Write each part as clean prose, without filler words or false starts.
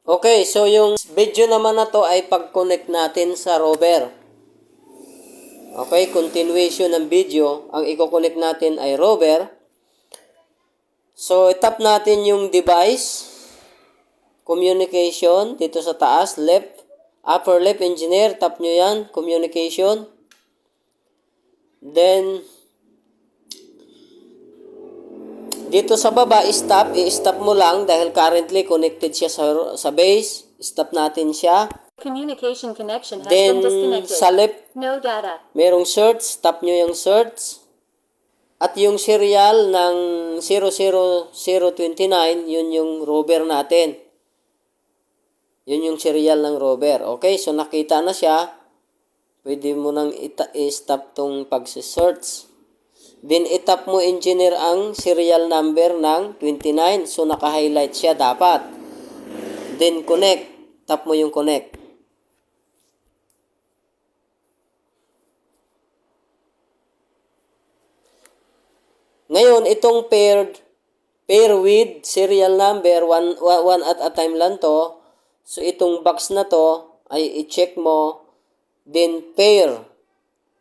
Okay, so yung video naman na to ay pag-connect natin sa rover. Okay, continuation ng video. Ang i-connect natin ay rover. So, tap natin yung device, communication, dito sa taas, left, upper left engineer, tap nyo yan, communication. Then, dito sa baba, stop, i-stop mo lang dahil currently connected siya sa base. Stop natin siya. Communication connection has Then, been disconnected. sa left, No data. merong search, tap nyo yung search. At yung serial ng 00029, yun yung rover natin. Yun yung serial ng rover. Okay, so nakita na siya. Pwede mo nang i-stop tong pag-search. Then, itap mo engineer ang serial number ng 29. So, naka-highlight siya dapat. Then, connect. Tap mo yung connect. Ngayon, itong pair with serial number, one at a time lang to. So, itong box na to, ay i-check mo. Then, pair.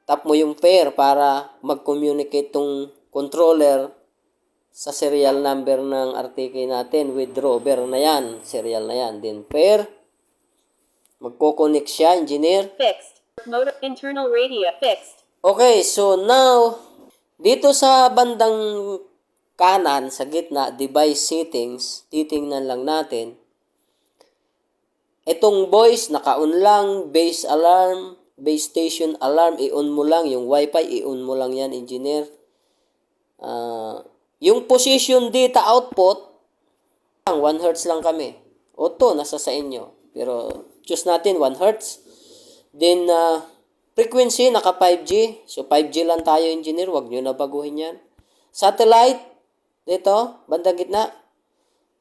Tap mo yung pair para mag-communicate tong controller sa serial number ng RTK natin with rover na yan. Serial na yan. Then, pair. Magko-connect siya, engineer. Fixed. Motor internal radio fixed. Okay, so now, dito sa bandang kanan, sa gitna, device settings, titingnan lang natin. Itong voice, naka-on lang, base alarm, base station alarm, i-on mo lang. Yung wifi, i-on mo lang yan, engineer. Yung position data output, 1 Hz lang kami. Auto, nasa sa inyo. Pero, choose natin 1 Hz. Then, frequency, naka 5G. So, 5G lang tayo, engineer. Huwag nyo na baguhin yan. Satellite, dito, bandang gitna.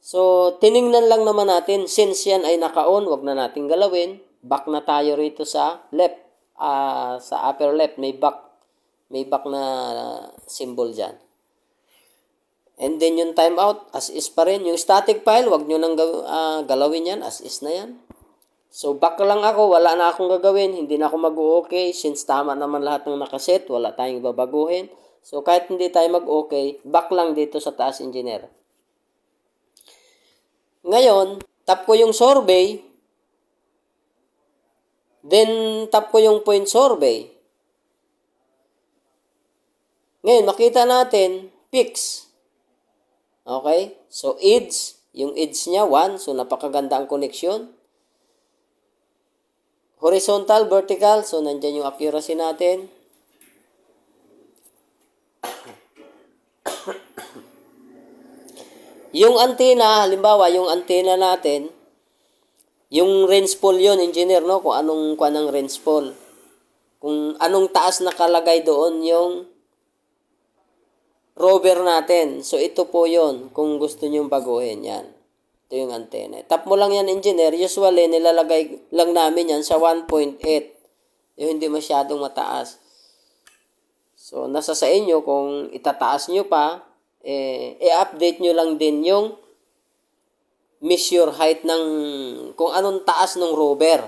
So, tiningnan lang naman natin. Since yan ay naka-on, huwag na natin galawin. Back na tayo rito sa left. Sa upper left, may back. May back na symbol dyan. And then yung timeout, as is pa rin. Yung static file, huwag nyo nang galawin yan. As is na yan. So, back lang ako. Wala na akong gagawin. Hindi na ako mag-okay. Since tama naman lahat ng nakaset, wala tayong babaguhin. So, kahit hindi tayo mag-okay, back lang dito sa taas, engineer. Ngayon, tap ko yung survey. Then, tap ko yung point survey. Ngayon, makita natin, fix. Okay? So, edge. Yung edge niya, 1. So, napakaganda ang connection. Horizontal, vertical. So, nandyan yung accuracy natin. Yung antenna, halimbawa, yung antenna natin, yung range pole yun, engineer, no? Kung anong range pole. Kung anong taas nakalagay doon yung rover natin. So, ito po yon kung gusto nyo baguhin yan. Ito yung antenna. Tap mo lang yan, engineer. Usually, nilalagay lang namin yan sa 1.8. Yung hindi masyadong mataas. So, nasa sa inyo kung itataas nyo pa, i-update nyo lang din yung measure height ng kung anong taas ng rover.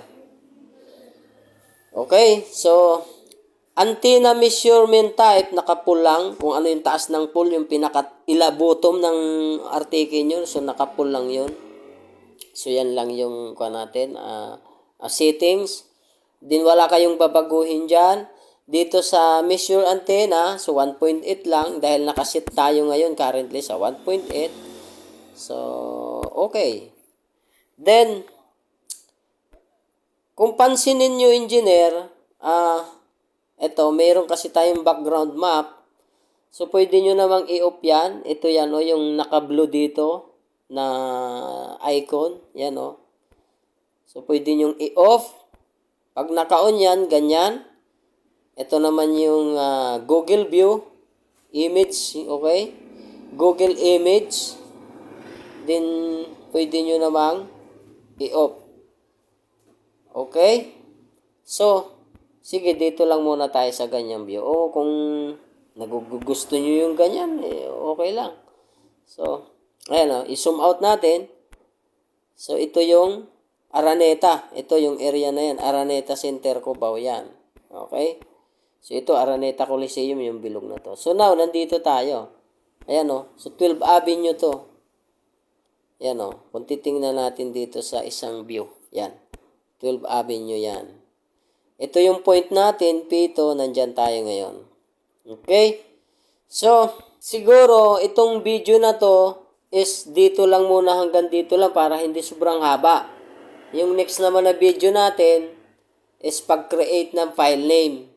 Okay? So, antenna measurement type, naka-pull lang. Kung ano yung taas ng pull, yung pinaka-ila-bottom ng RTK nyo. So, naka-pull lang yun. So, yan lang yung natin, settings. Din wala kayong babaguhin dyan. Dito sa measure antenna, so 1.8 lang. Dahil nakasit tayo ngayon currently sa 1.8. So, okay. Then, kung pansinin nyo, engineer, ito, mayroon kasi tayong background map. So, pwede nyo namang i-off yan. Ito yan, o, yung naka-blue dito na icon. Yan, o. So, pwede nyo i-off. Pag naka-on yan, ganyan. Ito naman yung Google View image, okay? Google Image. Then, pwede nyo namang i-off. Okay? So, sige, dito lang muna tayo sa ganyang view. O, kung nagugusto nyo yung ganyan, okay lang. So, Ayan, i-zoom out natin. So, ito yung Araneta. Ito yung area na yan. Araneta Center, Cubao. Yan. Okay? So, ito, Araneta Coliseum, yung bilog na to. So, now, nandito tayo. Ayan, So, 12th Avenue to. Yan, Kung titingnan natin dito sa isang view. Yan. 12th Avenue yan. Ito yung point natin, P2, nandyan tayo ngayon. Okay? So, siguro, itong video na to is dito lang muna hanggang dito lang para hindi sobrang haba. Yung next naman na video natin is pag-create ng file name.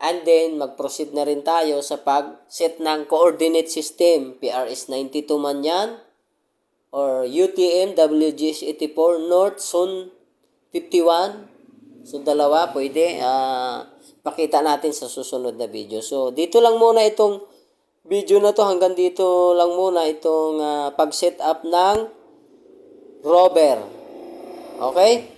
And then, mag-proceed na rin tayo sa pag-set ng coordinate system. PRS-92 man yan. Or UTM WGS84 North Zone 51. So, dalawa pwede. Pakita natin sa susunod na video. So, dito lang muna itong video na to. Hanggang dito lang muna itong pag-set up ng rover. Okay?